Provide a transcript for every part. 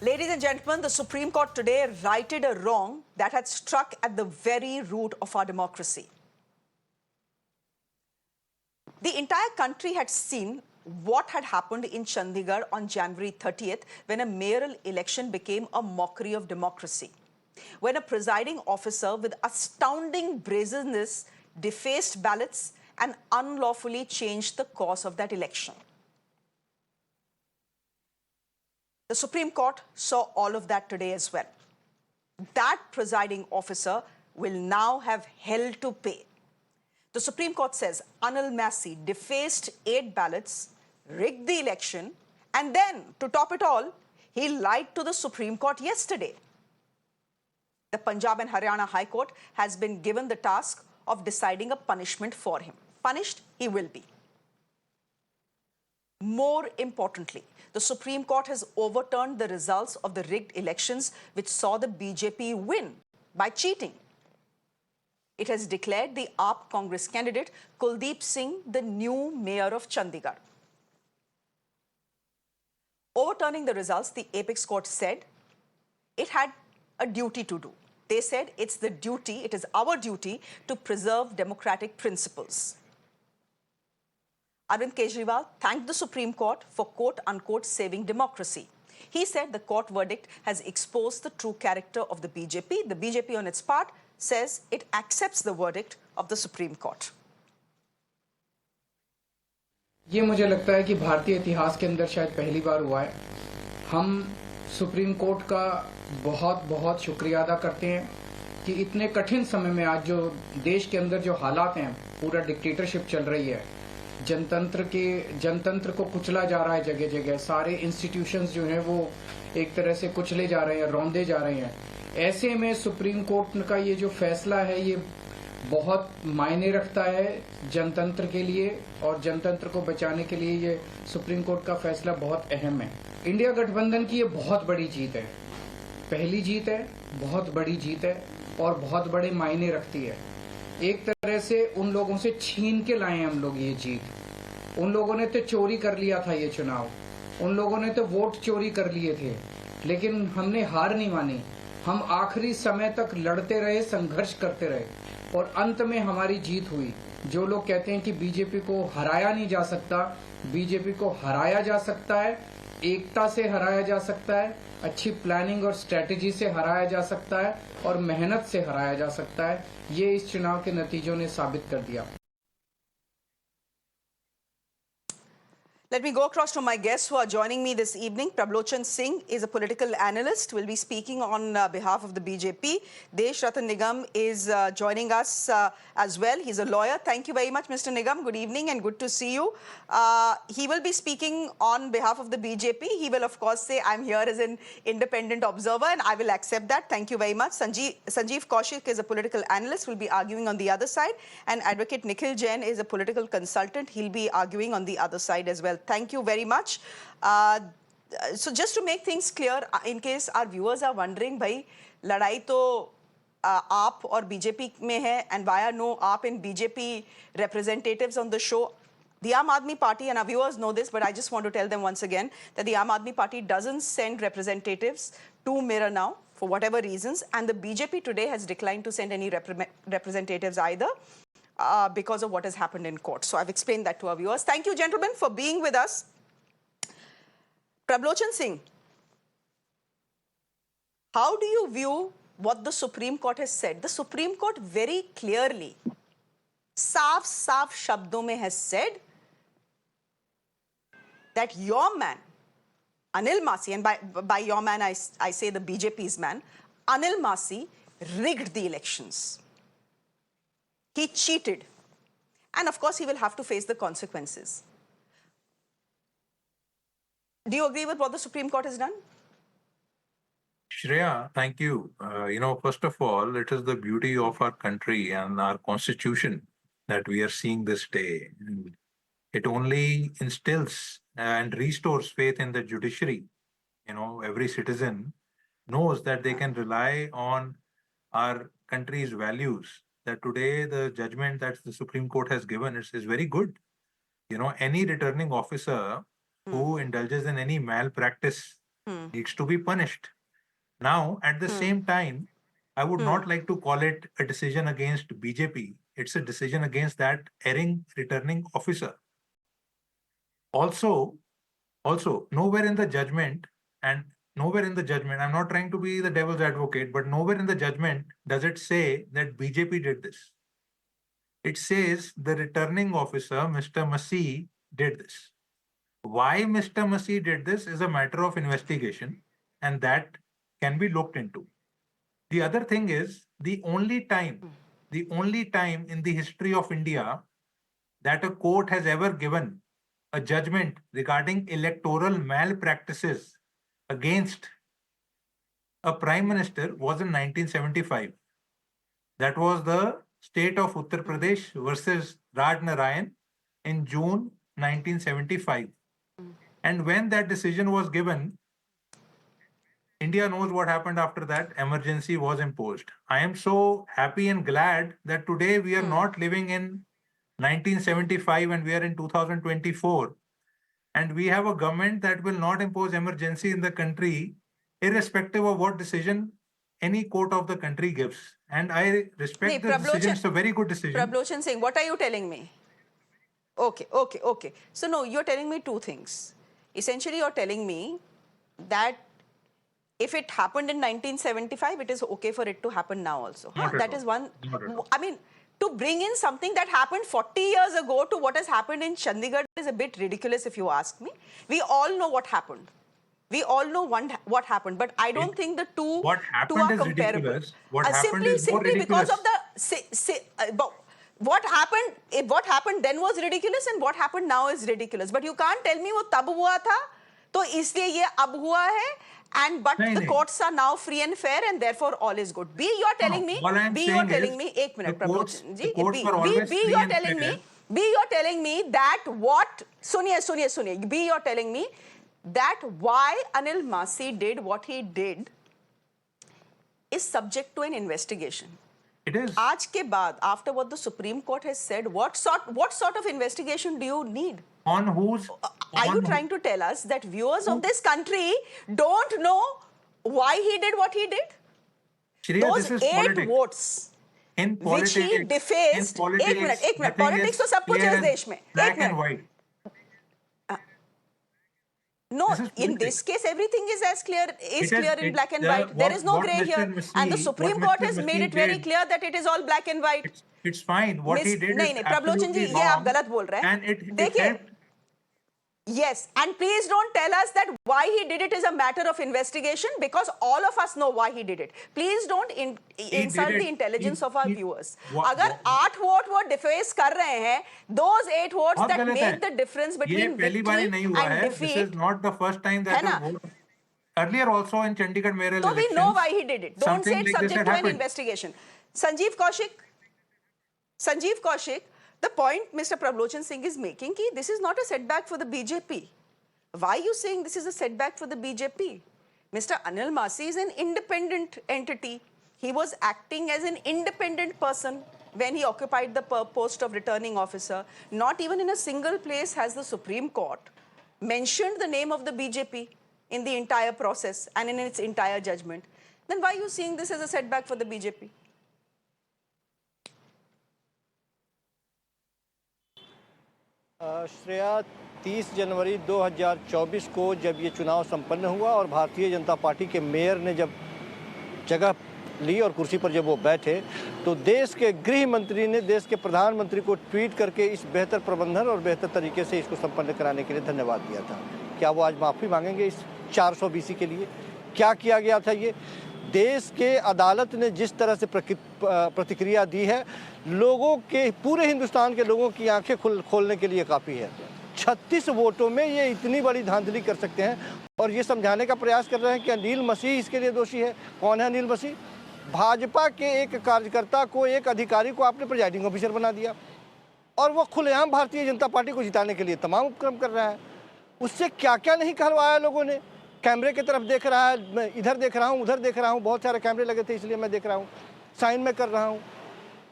Ladies and gentlemen, the Supreme Court today righted a wrong that had struck at the very root of our democracy. The entire country had seen what had happened in Chandigarh on January 30th when a mayoral election became a mockery of democracy. When a presiding officer with astounding brazenness defaced ballots and unlawfully changed the course of that election. The Supreme Court saw all of that today as well. That presiding officer will now have hell to pay. The Supreme Court says Anil Masih defaced 8 ballots, rigged the election, and then, to top it all, he lied to the Supreme Court yesterday. The Punjab and Haryana High Court has been given the task of deciding a punishment for him. Punished he will be. More importantly, the Supreme Court has overturned the results of the rigged elections which saw the BJP win by cheating. It has declared the AAP Congress candidate Kuldeep Singh the new mayor of Chandigarh. Overturning the results, the apex court said it had a duty to do. They said it is our duty to preserve democratic principles. Arvind Kejriwal thanked the Supreme Court for quote-unquote saving democracy. He said the court verdict has exposed the true character of the BJP. The BJP on its part says it accepts the verdict of the Supreme Court. ये मुझे लगता है कि भारतीय इतिहास के अंदर शायद पहली बार हुआ है। हम सुप्रीम कोर्ट का बहुत बहुत शुक्रिया अदा करते हैं कि इतने कठिन समय में आज जो देश के अंदर जो हालात हैं, पूरा डिक्टेटरशिप चल रही है, जनतंत्र को कुचला जा रहा है जगह जगह, सारे इंस्टीट्यूशंस जो हैं वो एक तरह से कुचले जा रहे हैं, रौंदे जा रहे हैं। ऐसे में सुप्रीम कोर्ट का ये जो फैसला है ये बहुत मायने रखता है जनतंत्र के लिए, और जनतंत्र को बचाने के लिए ये सुप्रीम कोर्ट का फैसला बहुत अहम है। इंडिया गठबंधन की ये बहुत बड़ी जीत है, पहली जीत है, बहुत बड़ी जीत है और बहुत बड़े मायने रखती है। एक तरह से उन लोगों से छीन के लाए हम लोग ये जीत। उन लोगों ने तो चोरी कर लिया था ये चुनाव, उन लोगों ने तो वोट चोरी कर लिए थे, लेकिन हमने हार नहीं मानी। हम आखिरी समय तक लड़ते रहे, संघर्ष करते रहे और अंत में हमारी जीत हुई। जो लोग कहते हैं कि बीजेपी को हराया नहीं जा सकता, बीजेपी को हराया जा सकता है, एकता से हराया जा सकता है, अच्छी प्लानिंग और स्ट्रेटेजी से हराया जा सकता है और मेहनत से हराया जा सकता है। ये इस चुनाव के नतीजों ने साबित कर दिया। Let me go across to my guests who are joining me this evening. Prabhlochan Singh is a political analyst, will be speaking on behalf of the BJP. Desh Ratan Nigam is joining us as well. He's a lawyer. Thank you very much, Mr. Nigam. Good evening and good to see you. He will be speaking on behalf of the BJP. He will, of course, say, I'm here as an independent observer, and I will accept that. Thank you very much. Sanjeev Kaushik is a political analyst, will be arguing on the other side. And Advocate Nikhil Jain is a political consultant. He'll be arguing on the other side as well. Thank you very much. So just to make things clear, in case our viewers are wondering, bhai, ladai to AAP or BJP mein hai, and why are no AAP and BJP representatives on the show? The Aam Aadmi Party, and our viewers know this, but I just want to tell them once again that the Aam Aadmi Party doesn't send representatives to Mirror now for whatever reasons, and the BJP today has declined to send any representatives either. Because of what has happened in court. So I've explained that to our viewers. Thank you, gentlemen, for being with us. Prabhlochan Singh, how do you view what the Supreme Court has said? The Supreme Court very clearly, saaf shabdon mein has said that your man, Anil Masih, and by your man I say the BJP's man, Anil Masih rigged the elections. He cheated. And of course, he will have to face the consequences. Do you agree with what the Supreme Court has done? Shreya, thank you. First of all, it is the beauty of our country and our constitution that we are seeing this day. It only instills and restores faith in the judiciary. Every citizen knows that they can rely on our country's values, that today the judgment that the Supreme Court has given is very good. Any returning officer who indulges in any malpractice needs to be punished. Now, at the same time, I would not like to call it a decision against BJP. It's a decision against that erring returning officer. Also, nowhere in the judgment, I'm not trying to be the devil's advocate, but nowhere in the judgment does it say that BJP did this. It says the returning officer, Mr. Masih, did this. Why Mr. Masih did this is a matter of investigation, and that can be looked into. The other thing is the only time in the history of India that a court has ever given a judgment regarding electoral malpractices against a prime minister was in 1975. That was the state of Uttar Pradesh versus Raj Narayan in June 1975. And when that decision was given, India knows what happened after that. Emergency was imposed. I am so happy and glad that today we are not living in 1975 and we are in 2024. And we have a government that will not impose emergency in the country, irrespective of what decision any court of the country gives. And I respect the decision. It's a very good decision. Prablochan Singh, what are you telling me? Okay. So no, you're telling me two things. Essentially, you're telling me that if it happened in 1975, it is okay for it to happen now also. That is one. I mean, to bring in something that happened 40 years ago to what has happened in Chandigarh is a bit ridiculous if you ask me. We all know what happened. We all know what happened, but I don't think the two are comparable. Ridiculous. What happened is more simply ridiculous. Because of the what happened then was ridiculous and what happened now is ridiculous. But you can't tell me वो तब हुआ था तो इसलिए ये अब हुआ है. And but the courts are now free and fair, and therefore all is good. B, you're telling me. B, you're telling me. एक मिनट, Prabhuchand ji. B, you're telling me that what? सुनिए. B, you're telling me that why Anil Masih did what he did is subject to an investigation. It is. आज के बाद, after what the Supreme Court has said, what sort of investigation do you need? On whose? Are you trying to tell us that viewers of this country don't know why he did what he did? Shreya, Those 8 votes in politics, which he defaced. एक minute. Politics तो सब कुछ है इस देश में. Black and white. No, in this case, everything is as clear in black and white. There is no grey here. And the Supreme Court has made it very clear that it is all black and white. It's fine. What he did is प्रभुचंद जी, ये आप गलत बोल रहे हैं. देखिए. Yes, and please don't tell us that why he did it is a matter of investigation, because all of us know why he did it. Please don't insult the intelligence of our viewers. अगर 8 vote वो deface कर रहे हैं, those 8 votes that make the difference between victory and defeat. This is not the first time that a vote. Earlier also in Chandigarh Mayor Polls. So we know why he did it. Don't say it's subject to an investigation. Sanjeev Kaushik, the point Mr. Prablochan Singh is making, ki this is not a setback for the BJP. Why are you saying this is a setback for the BJP? Mr. Anil Masih is an independent entity. He was acting as an independent person when he occupied the post of returning officer. Not even in a single place has the Supreme Court mentioned the name of the BJP in the entire process and in its entire judgment. Then why are you seeing this as a setback for the BJP? Shreya, 30 जनवरी 2024 को जब ये चुनाव संपन्न हुआ और Bharatiya Janata party के mayor ने जब जगह ली और कुर्सी पर जब वो बैठे, तो देश के गृह मंत्री ने देश के प्रधानमंत्री को ट्वीट करके इस बेहतर प्रबंधन और बेहतर तरीके से इसको संपन्न कराने के लिए धन्यवाद दिया था. क्या वो आज माफ़ी मांगेंगे इस 420 के लिए? क्या किया गया था? ये देश के अदालत ने जिस तरह से प्रतिक्रिया दी है, लोगों के, पूरे हिंदुस्तान के लोगों की आंखें खोलने के लिए काफ़ी है. 36 वोटों में ये इतनी बड़ी धांधली कर सकते हैं और ये समझाने का प्रयास कर रहे हैं कि अनिल मसीह इसके लिए दोषी है. कौन है अनिल मसीह? भाजपा के एक कार्यकर्ता को, एक अधिकारी को आपने प्रिजाइडिंग ऑफिसर बना दिया और वो खुलेआम भारतीय जनता पार्टी को जिताने के लिए तमाम उपक्रम कर रहा है. उससे क्या क्या नहीं करवाया लोगों ने. कैमरे की तरफ देख रहा है, मैं इधर देख रहा हूँ, उधर देख रहा हूँ, बहुत सारे कैमरे लगे थे इसलिए मैं देख रहा हूँ, साइन में कर रहा हूँ.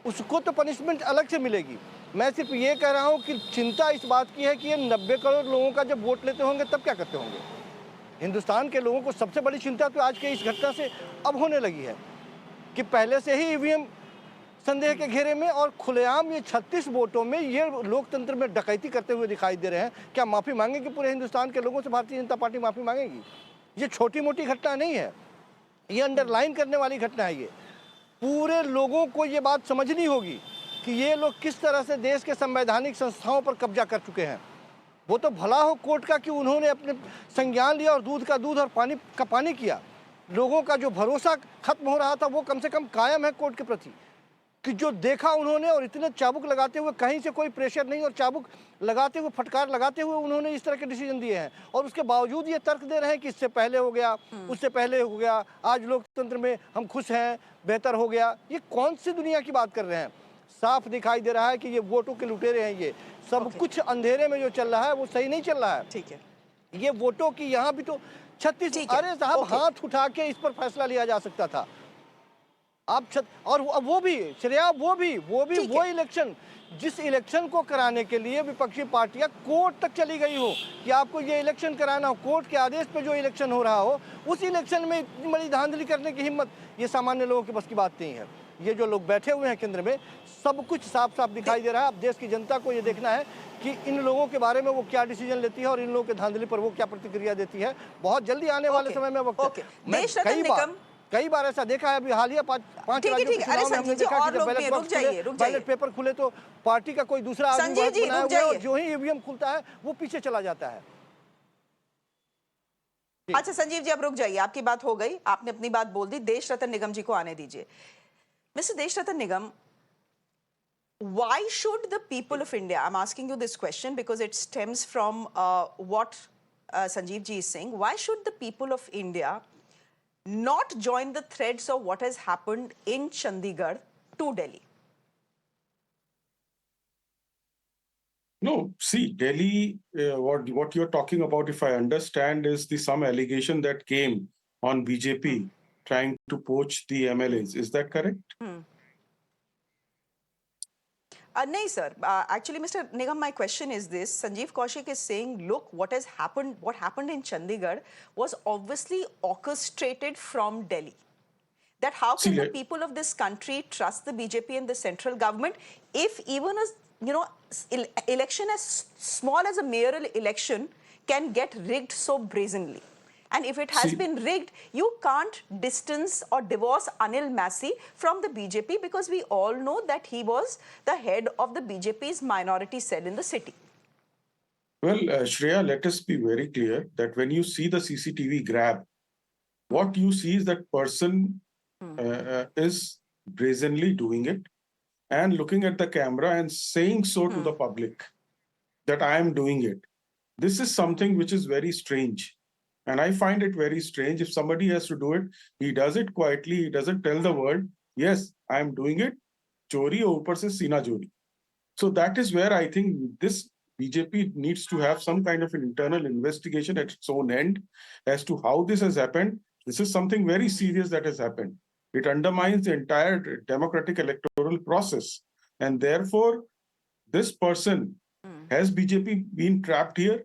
उसको तो पनिशमेंट अलग से मिलेगी. मैं सिर्फ ये कह रहा हूँ कि चिंता इस बात की है कि ये 90 करोड़ लोगों का जब वोट लेते होंगे तब क्या करते होंगे. हिंदुस्तान के लोगों को सबसे बड़ी चिंता तो आज के इस घटना से अब होने लगी है कि पहले से ही ईवीएम संदेह के घेरे में और खुलेआम ये 36 वोटों में ये लोकतंत्र में डकैती करते हुए दिखाई दे रहे हैं। क्या माफ़ी मांगेंगे पूरे हिंदुस्तान के लोगों से भारतीय जनता पार्टी माफ़ी मांगेगी? ये छोटी मोटी घटना नहीं है, ये अंडरलाइन करने वाली घटना है। ये पूरे लोगों को ये बात समझनी होगी कि ये लोग किस तरह से देश के संवैधानिक संस्थाओं पर कब्जा कर चुके हैं। वो तो भला हो कोर्ट का कि उन्होंने अपने संज्ञान लिया और दूध का दूध और पानी का पानी किया। लोगों का जो भरोसा खत्म हो रहा था वो कम से कम कायम है कोर्ट के प्रति, कि जो देखा उन्होंने और इतने चाबुक लगाते हुए, कहीं से कोई प्रेशर नहीं और चाबुक लगाते हुए, फटकार लगाते हुए उन्होंने इस तरह के डिसीजन दिए हैं। और उसके बावजूद ये तर्क दे रहे हैं कि इससे पहले हो गया, उससे पहले हो गया, आज लोकतंत्र में हम खुश हैं, बेहतर हो गया। ये कौन सी दुनिया की बात कर रहे हैं? साफ दिखाई दे रहा है कि ये वोटों के लुटेरे हैं। ये सब कुछ अंधेरे में जो चल रहा है वो सही नहीं चल रहा है। ठीक है, ये वोटों की यहाँ भी तो 36, अरे साहब हाथ उठा के इस पर फैसला लिया जा सकता था। आप और वो भी श्रेया, वो इलेक्शन, जिस इलेक्शन को कराने के लिए विपक्षी पार्टियां कोर्ट तक चली गई हो कि आपको ये इलेक्शन कराना हो, कोर्ट के आदेश पे जो इलेक्शन हो रहा हो, उस इलेक्शन में इतनी बड़ी धांधली करने की हिम्मत, ये सामान्य लोगों के बस की बात नहीं है। ये जो लोग बैठे हुए हैं केंद्र में, सब कुछ साफ साफ दिखाई दे रहा है। अब देश की जनता को ये देखना है कि इन लोगों के बारे में वो क्या डिसीजन लेती है और इन लोगों के धांधली पर वो क्या प्रतिक्रिया देती है। बहुत जल्दी आने वाले समय में वक्त कई बार ऐसा देखा है। अभी हालिया पांच राज्यों के चुनाव में हमने देखा कि जब बैलेट पेपर खुले तो पार्टी का कोई दूसरा आदमी बनाया हुआ है और जो ही ईवीएम खुलता है वो पीछे चला जाता है। अच्छा संजीव जी, अब रुक जाइए, आपकी बात हो गई, आपने अपनी बात बोल दी। देश रतन निगम जी को आने दीजिए। मिस्टर देश रतन निगम, why should the people of India, I'm asking you this question because it stems from what Sanjeev ji is saying, why should the people of India not join the threads of what has happened in Chandigarh to Delhi? No, see, Delhi, what you're talking about, if I understand, is some allegation that came on BJP trying to poach the MLAs. Is that correct? No, sir. Actually, Mr. Nigam, my question is this. Sanjeev Kaushik is saying, look, what happened in Chandigarh was obviously orchestrated from Delhi. That how can the people of this country trust the BJP and the central government if even a election as small as a mayoral election can get rigged so brazenly? And if it has been rigged, you can't distance or divorce Anil Masih from the BJP because we all know that he was the head of the BJP's minority cell in the city. Well, Shreya, let us be very clear that when you see the CCTV grab, what you see is that person is brazenly doing it and looking at the camera and saying so to the public that I am doing it. This is something which is very strange. And I find it very strange. If somebody has to do it, he does it quietly. He doesn't tell the world, yes, I am doing it. Chori aur upar se sina chori. So that is where I think this BJP needs to have some kind of an internal investigation at its own end as to how this has happened. This is something very serious that has happened. It undermines the entire democratic electoral process. And therefore, this person, has BJP been trapped here?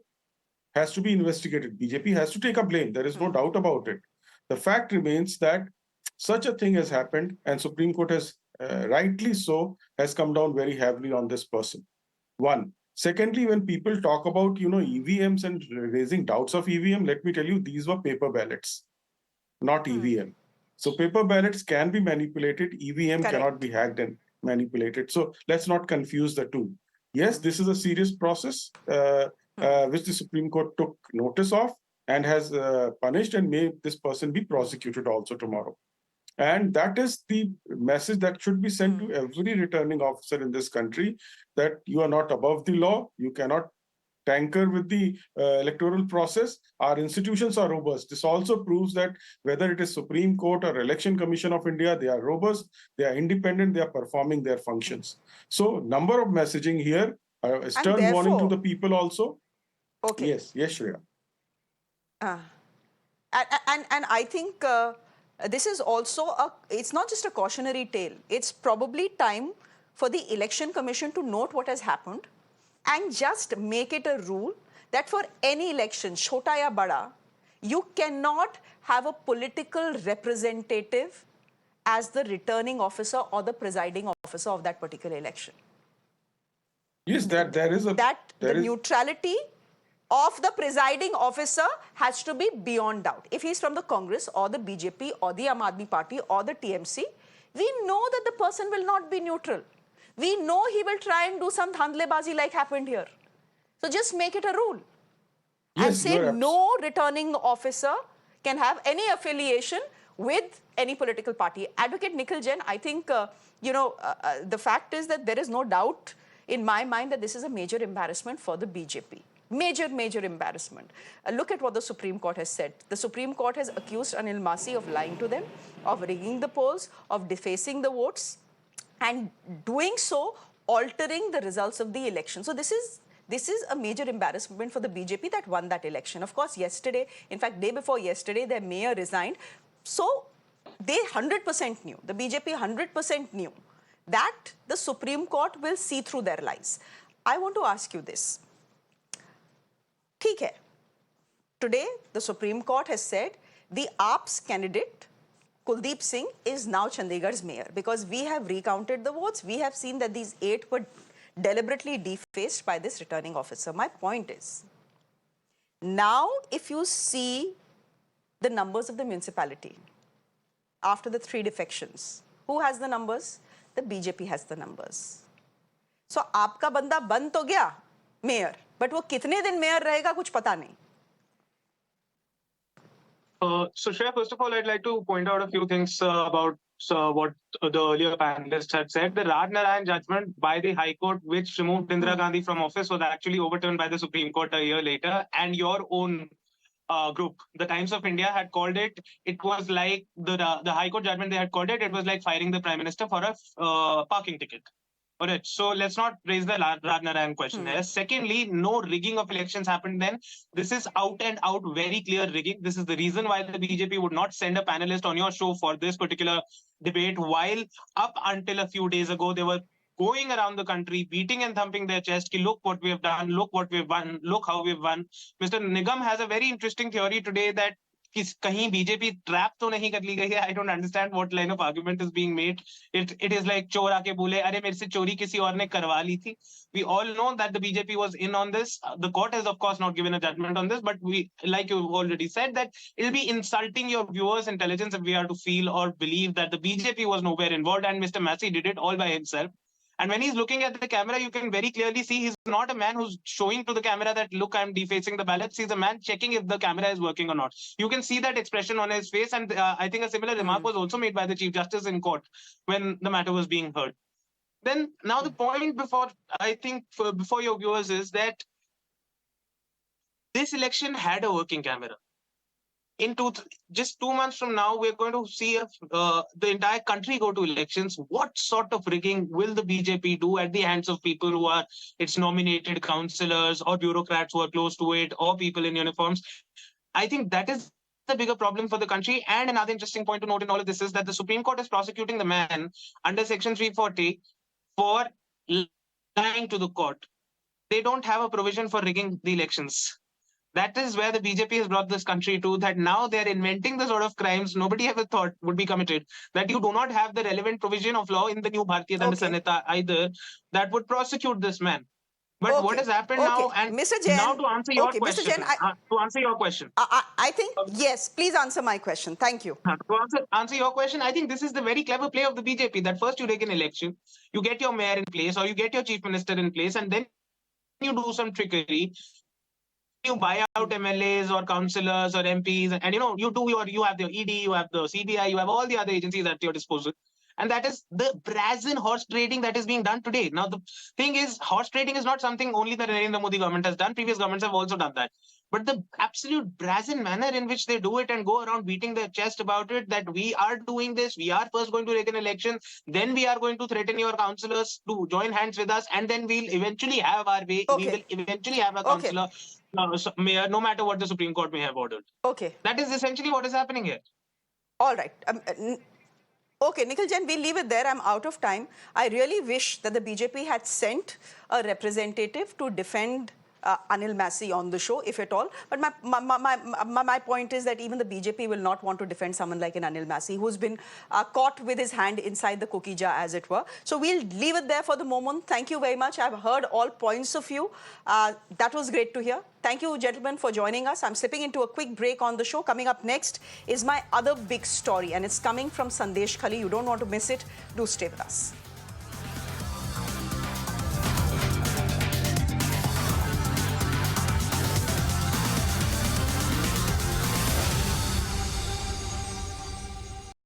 Has to be investigated. BJP has to take a blame. There is no doubt about it. The fact remains that such a thing has happened and Supreme Court has, rightly so, has come down very heavily on this person. One. Secondly, when people talk about, EVMs and raising doubts of EVM, let me tell you, these were paper ballots, not EVM. So paper ballots can be manipulated. EVM cannot be hacked and manipulated. So let's not confuse the two. Yes, this is a serious process. Which the Supreme Court took notice of and has punished and made this person be prosecuted also tomorrow. And that is the message that should be sent to every returning officer in this country, that you are not above the law, you cannot tanker with the electoral process. Our institutions are robust. This also proves that whether it is Supreme Court or Election Commission of India, they are robust, they are independent, they are performing their functions. So number of messaging here, a stern warning to the people also. Okay. Yes, Shreya. And I think this is also it's not just a cautionary tale. It's probably time for the Election Commission to note what has happened and just make it a rule that for any election, chota ya bada, You cannot have a political representative as the returning officer or the presiding officer of that particular election. Yes, The neutrality of the presiding officer has to be beyond doubt. If he's from the Congress or the BJP or the Aam Aadmi Party or the TMC, we know that the person will not be neutral. We know he will try and do some dhandlebazi like happened here. So just make it a rule. And Yes, say no returning officer can have any affiliation with any political party. Advocate Nikhil Jain, I think, the fact is that there is no doubt in my mind that this is a major embarrassment for the BJP. Major embarrassment. Look at what the Supreme Court has said. The Supreme Court has accused Anil Masih of lying to them, of rigging the polls, of defacing the votes, and doing so, altering the results of the election. So this is a major embarrassment for the BJP that won that election. Of course, yesterday, in fact, day before yesterday, their mayor resigned. So they 100% knew, the BJP 100% knew that the Supreme Court will see through their lies. I want to ask you this. ठीक है. Today, the Supreme Court has said the AAP's candidate, Kuldeep Singh, is now Chandigarh's mayor because we have recounted the votes. We have seen that these 8 were deliberately defaced by this returning officer. My point is, now if you see the numbers of the municipality after the 3 defections, who has the numbers? The BJP has the numbers. So आपका बंदा बन तो गया mayor, but वो कितने दिन mayor रहेगा कुछ पता नहीं. So Shreya, first of all, I'd like to point out a few things about what the earlier panelists had said. The Raj Narayan judgment by the High Court, which removed Indira Gandhi from office, was actually overturned by the Supreme Court a year later. And your own group, the Times of India, had called it. It was like the High Court judgment they had called it. It was like firing the Prime Minister for a parking ticket. All right, so let's not raise the Raj Narayan question here. Secondly, no rigging of elections happened then. This is out and out very clear rigging. This is the reason why the BJP would not send a panelist on your show for this particular debate, while up until a few days ago, they were going around the country, beating and thumping their chest, ki, look what we have done, look what we've won, look how we've won. Mr. Nigam has a very interesting theory today that कहीं BJP trap तो नहीं कर ली गई है. I don't understand what line of argument is being made. It is like चोर आके बोले अरे मेरे से चोरी किसी और ने करवा ली थी. We all know that the BJP was in on this. The court has, of course, not given a judgment on this, but we, like you already said, that it'll be insulting your viewers' intelligence if we are to feel or believe that the BJP was nowhere involved and Mr. Masih did it all by himself. And when he's looking at the camera, you can very clearly see he's not a man who's showing to the camera that, look, I'm defacing the ballots. He's a man checking if the camera is working or not. You can see that expression on his face. And I think a similar remark was also made by the Chief Justice in court when the matter was being heard. Then now the point before your viewers is that this election had a working camera. In just 2 months from now, we're going to see the entire country go to elections. What sort of rigging will the BJP do at the hands of people who are its nominated councillors or bureaucrats who are close to it or people in uniforms? I think that is the bigger problem for the country. And another interesting point to note in all of this is that the Supreme Court is prosecuting the man under Section 340 for lying to the court. They don't have a provision for rigging the elections. That is where the BJP has brought this country to, that now they're inventing the sort of crimes nobody ever thought would be committed, that you do not have the relevant provision of law in the new Bharatiya Danda Sanhita either that would prosecute this man. But what has happened now, and Mr. Jain, now to answer your question, Mr. Jain, to answer your question. I think, yes, please answer my question. Thank you. To answer your question, I think this is the very clever play of the BJP, that first you rig an election, you get your mayor in place or you get your chief minister in place, and then you do some trickery. You buy out MLAs or councillors or MPs, and you have the ED, you have the CBI, you have all the other agencies at your disposal. And that is the brazen horse trading that is being done today. Now, the thing is, horse trading is not something only the Narendra Modi government has done. Previous governments have also done that. But the absolute brazen manner in which they do it and go around beating their chest about it, that we are doing this, we are first going to rig an election, then we are going to threaten your councillors to join hands with us, and then we'll eventually have our way. We will eventually have a councillor. Mayor, no matter what the Supreme Court may have ordered. Okay. That is essentially what is happening here. All right. Okay, Nikhil Jain, we'll leave it there. I'm out of time. I really wish that the BJP had sent a representative to defend Anil Masih on the show, if at all. But my point is that even the BJP will not want to defend someone like an Anil Masih, who's been caught with his hand inside the cookie jar, as it were. So we'll leave it there for the moment. Thank you very much. I've heard all points of view. That was great to hear. Thank you, gentlemen, for joining us. I'm slipping into a quick break on the show. Coming up next is my other big story, and it's coming from Sandesh Khali. You don't want to miss it. Do stay with us.